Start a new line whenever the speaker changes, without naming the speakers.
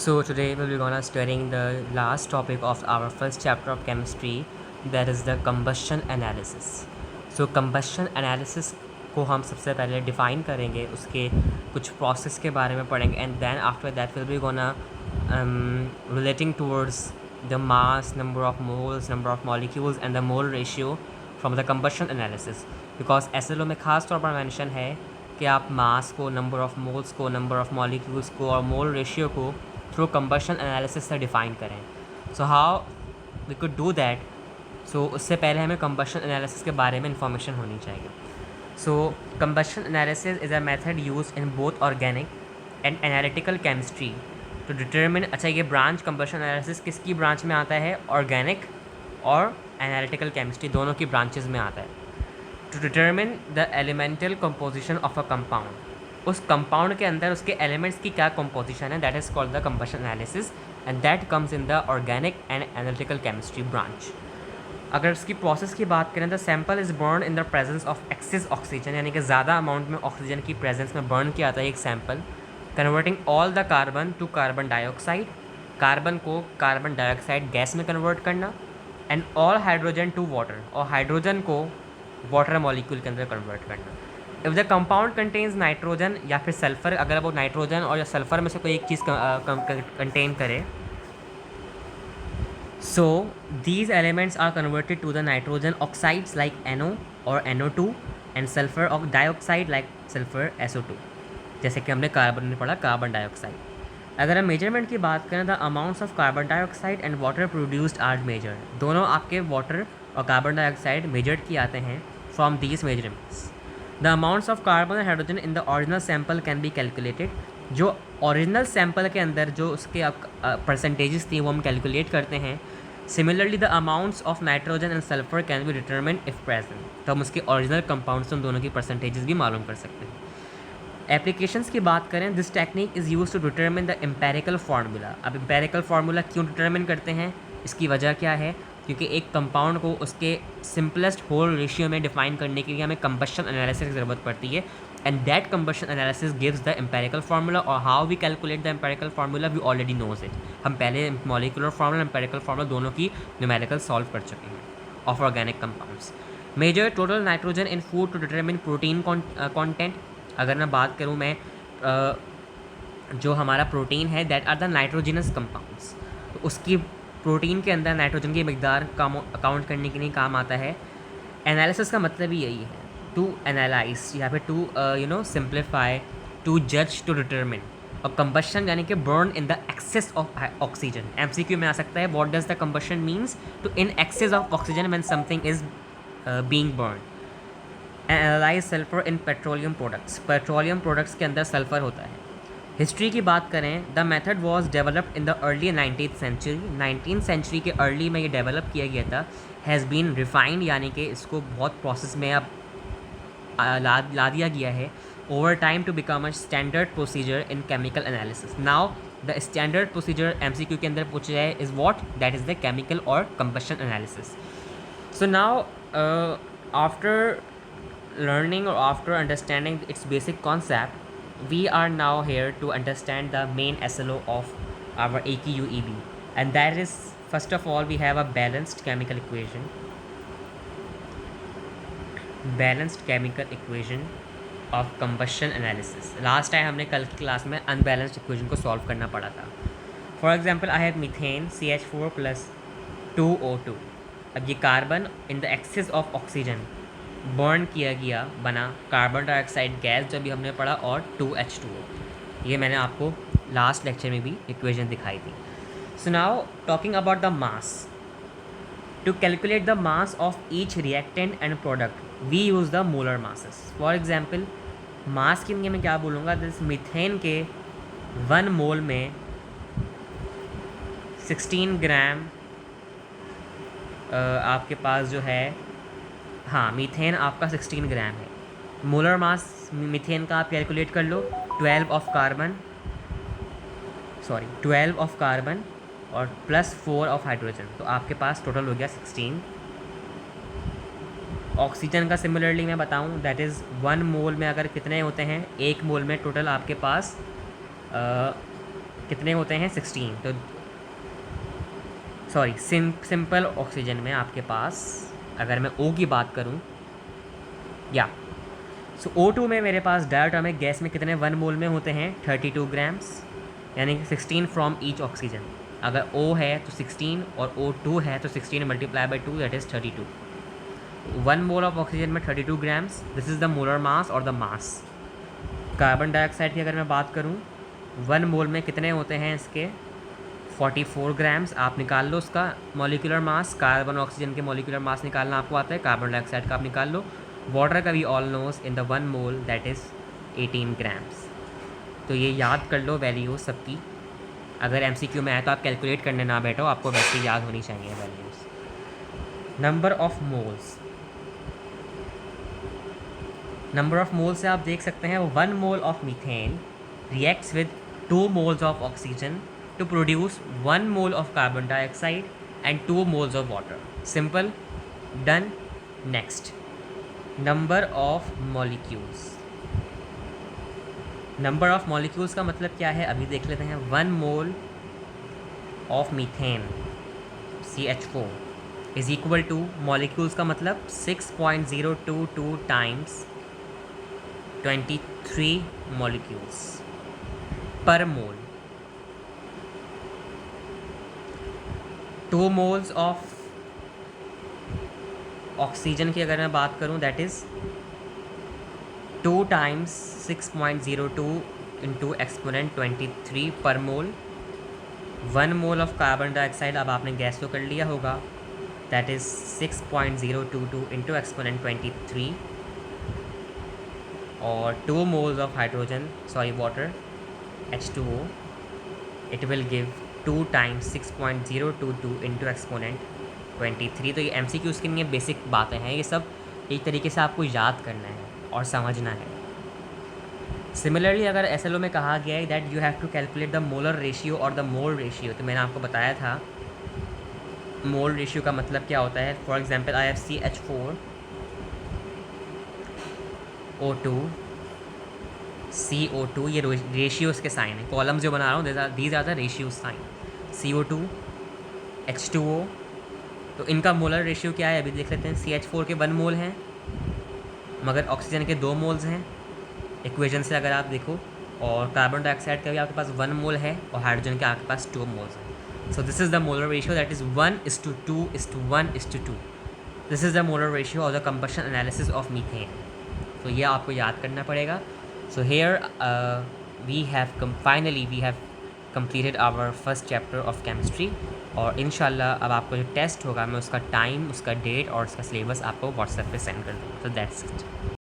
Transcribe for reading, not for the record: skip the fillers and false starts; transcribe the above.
So today we'll be gonna studying the last topic of our first chapter of chemistry, that is the combustion analysis. So combustion analysis को हम सबसे पहले define करेंगे, उसके कुछ process के बारे में पढ़ेंगे and then after that will be gonna relating towards the mass, number of moles, number of molecules and the mole ratio from the combustion analysis. Because SLO में ख़ास तौर पर मेंशन है कि आप मास को, नंबर ऑफ़ मोल्स को, number of molecules को और मोल रेशियो को थ्रू कंबशन एनालिसिस से डिफ़ाइन करें. So how we could do that. So उससे पहले हमें कंबशन एनालिसिस के बारे में इंफॉर्मेशन होनी चाहिए. So combustion analysis is a method use in both organic and analytical chemistry to determine. अच्छा, ये ब्रांच कंबशन एनालिसिस किसकी ब्रांच में आता है? ऑर्गेनिक और एनालिटिकल केमिस्ट्री दोनों की ब्रांचेज में आता है. To determine the elemental composition of a compound, उस कंपाउंड के अंदर उसके एलिमेंट्स की क्या कंपोजिशन है, that is called the combustion analysis and that comes in the organic and analytical chemistry branch. अगर इसकी प्रोसेस की बात करें, the sample is burn in the presence of excess oxygen, यानी कि ज़्यादा अमाउंट में ऑक्सीजन की प्रेजेंस में बर्न किया जाता है एक sample, converting all the carbon to carbon dioxide, carbon को कार्बन डाइऑक्साइड गैस में कन्वर्ट करना, and all hydrogen to water, और हाइड्रोजन को वाटर मॉलिक्यूल के अंदर कन्वर्ट करना. If the compound contains nitrogen या फिर सल्फ़र, अगर वो नाइट्रोजन और या सल्फ़र में से कोई एक चीज़ कंटेन करे, so these elements are converted to the nitrogen oxides like NO or NO2 and sulfur dioxide like sulfur SO2, जैसे कि हमने कार्बन में पढ़ा कार्बन डाइऑक्साइड. अगर हम मेजरमेंट की बात करें, the amounts of carbon dioxide and water produced are measure, दोनों आपके वाटर और कार्बन डाइऑक्साइड मेजर्ड किए जाते हैं from these measurements. The amounts of carbon and hydrogen in the original sample can be calculated, जो ओरिजिनल सैम्पल के अंदर जो उसके परसेंटेजेस थी वो हम कैलकुलेट करते हैं. Similarly the amounts of nitrogen and sulphur can be determined if present, तो हम उसके ओरिजिनल कंपाउंड से उन दोनों की परसेंटेजेस भी मालूम कर सकते हैं. एप्लीकेशंस की बात करें, this technique is use to determine the empirical formula. अब एम्पेरिकल फार्मूला क्यों डिटरमिन करते हैं, इसकी वजह क्या है? क्योंकि एक कंपाउंड को उसके सिंपलेस्ट होल रेशियो में डिफाइन करने के लिए हमें कंबशन एनालिसिस की ज़रूरत पड़ती है, and that combustion analysis gives the empirical formula. और how we calculate the empirical formula we already knows it. हम पहले मॉलिक्यूलर फार्मूला, एम्पेरिकल फार्मूला दोनों की न्यूमेरिकल सॉल्व कर चुके हैं of organic compounds. Measure total nitrogen in food to determine protein content. अगर मैं बात करूँ मैं जो हमारा प्रोटीन है, that are the nitrogenous compounds, तो उसकी प्रोटीन के अंदर नाइट्रोजन की मकदार काम अकाउंट करने के लिए काम आता है. एनालिसिस का मतलब ही यही है, टू एनालाइज या फिर टू सिंप्लीफाई, टू जज, टू डिटरमिन. और कंबशन यानी कि burn in the excess of oxygen. MCQ में आ सकता है, what does the combustion means? To in excess of oxygen when something is being burn. Analyse sulphur in petroleum products, petroleum products के अंदर सल्फर होता है. हिस्ट्री की बात करें, the method was developed in the early 19th century, 19th century के early में ये डेवलप किया गया था. हैज़ बीन रिफाइंड, यानी कि इसको बहुत प्रोसेस में अब ला दिया गया है over time to become a standard procedure in chemical analysis. Now the standard procedure MCQ के अंदर पूछा जाए is what, that is the chemical और combustion analysis. So now after learning or after understanding its basic concept, we are now here to understand the main SLO of our AQUEB, and that is, first of all, we have a balanced chemical equation of combustion analysis. last time हमने कल की class में unbalanced equation को solve करना पड़ा था. for example, I have methane CH4 plus 2O2. अब ये carbon in the excess of oxygen burn किया गया, बना कार्बन डाइऑक्साइड गैस, जब भी हमने पढ़ा, और 2H2O. ये मैंने आपको लास्ट लेक्चर में भी इक्वेशन दिखाई थी. So now talking about the mass. To calculate the mass of each reactant and product we use the molar masses. For example, mass के लिए मैं क्या बोलूँगा, दिस मीथेन के 1 मोल में 16 ग्राम आपके पास जो है, हाँ, मीथेन आपका 16 ग्राम है. मोलर मास मीथेन का आप कैलकुलेट कर लो, 12 ऑफ कार्बन और प्लस 4 ऑफ हाइड्रोजन, तो आपके पास टोटल हो गया 16. ऑक्सीजन का सिमिलरली मैं बताऊं, दैट इज़ 1 मोल में अगर कितने होते हैं, 1 मोल में टोटल आपके पास कितने होते हैं 16। तो सॉरी सिंपल ऑक्सीजन में आपके पास अगर मैं O की बात करूं, या सो O2 में मेरे पास डायटोमिक गैस में कितने 1 मोल में होते हैं 32 ग्राम्स, यानी कि 16 फ्रॉम ईच ऑक्सीजन। अगर O है तो 16 और O2 है तो 16 multiply by 2 that is 32। 1 mole of oxygen में 32 grams, this is the molar mass और द मास। कार्बन डाइऑक्साइड की अगर मैं बात करूं, 1 मोल में कितने होते हैं इसके 44 ग्राम्स। आप निकाल लो उसका मॉलिक्यूलर मास, कार्बन ऑक्सीजन के मॉलिक्यूलर मास निकालना आपको आता है, कार्बन डाइऑक्साइड का आप निकाल लो। वाटर का भी all knows in the 1 mole that is 18 grams. तो ये याद कर लो वैल्यूज़ सबकी, अगर MCQ में आए तो आप कैलकुलेट करने ना बैठो, आपको वैसे याद होनी चाहिए values. Number of moles, number of mole से आप देख सकते हैं 1 mole of methane reacts with 2 moles of oxygen to produce 1 mole of carbon dioxide and 2 moles of water. Simple, done. Next, number of molecules. Number of molecules का मतलब क्या है अभी देख लेते हैं। 1 mole of methane CH4 is equal to, molecules का मतलब 6.022 times 23 molecules per mole। 2 moles of oxygen की अगर मैं बात करूं that is 2 times 6.02 into exponent 23 पर मोल। 1 मोल ऑफ कार्बन डाइऑक्साइड अब आपने गैस तो कर लिया होगा, दैट इज़ 6.022 इंटू एक्सपोनेंट 23, और 2 moles of hydrogen sorry water H2O, it will give 2 times 6.022 into exponent 23। तो ये MCQs के लिए बेसिक बातें हैं, ये सब एक तरीके से आपको याद करना है और समझना है। सिमिलरली अगर SLO में कहा गया है that you have to calculate the molar ratio और द मोल रेशियो, तो मैंने आपको बताया था मोल रेशियो का मतलब क्या होता है। For example I have CH4 O2 CO2, ये रेशियोज़ के साइन है, कॉलम्स जो बना रहा हूँ these are the ratios sign. CO2 H2O, तो इनका मोलर रेशियो क्या है अभी देख लेते हैं। CH4 के 1 मोल हैं मगर ऑक्सीजन के 2 मोल्स हैं इक्वेशन से अगर आप देखो, और कार्बन डाइऑक्साइड का भी आपके पास 1 मोल है और हाइड्रोजन के आपके पास 2 मोल्स हैं। So this is the molar ratio that is 1:2:1:2। This is the molar ratio of the combustion analysis of methane. तो ये आपको याद करना पड़ेगा। So here we have completed our first chapter of chemistry, और इंशाल्लाह अब आपको जो टेस्ट होगा मैं उसका टाइम, उसका डेट और उसका सिलेबस आपको व्हाट्सएप पे सेंड कर दूँगा। तो दैट्स इट।